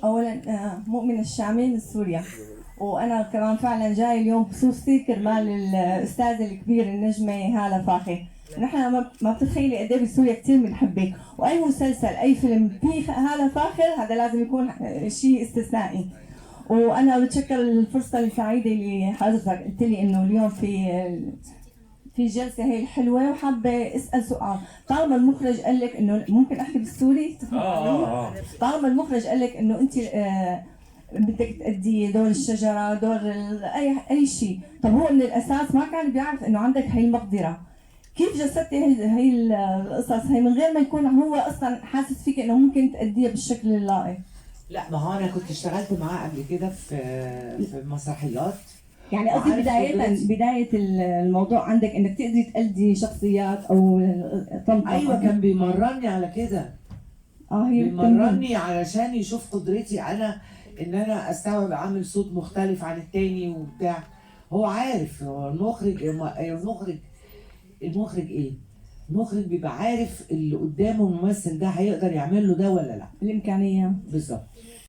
اولا مؤمن الشامي من سوريا، وانا كمان فعلا جاي اليوم خصوصي كرمال الاستاذه الكبيره النجمه هاله فاخر. نحن ما بتتخيلي قد ايه بسوريا كثير بنحبك، واي مسلسل اي فيلم فيه هاله فاخر هذا لازم يكون شيء استثنائي. وانا بتشكر الفرصه السعيده اللي حضرتك قلت لي انه اليوم في جلسه هي الحلوه، وحابه اسال سؤال. طالما المخرج قال لك انه ممكن احكي بالسوري؟ طالما المخرج قال لك انه انت بدك تأدي دور الشجره، دور اي شيء، طب هو من الاساس ما كان بيعرف انه عندك هي المقدره، كيف جسدتي هي القصص هي من غير ما يكون هو اصلا حاسس فيك انه ممكن تأديها بالشكل اللائق؟ لا، ما هو انا كنت اشتغلت معاه قبل كده في مسرحيات. يعني قصدي بداية الموضوع عندك انك تقدري تأدي شخصيات او طمطم. ايوه، كان بيمرني على كده. هي بيمرني علشان يشوف قدرتي انا ان انا استوعب اعمل صوت مختلف عن التاني وبتاع. هو عارف، هو المخرج ايه؟ المخرج بيبقى عارف اللي قدامه الممثل ده هيقدر يعمل له ده ولا لا. الامكانية بالظبط.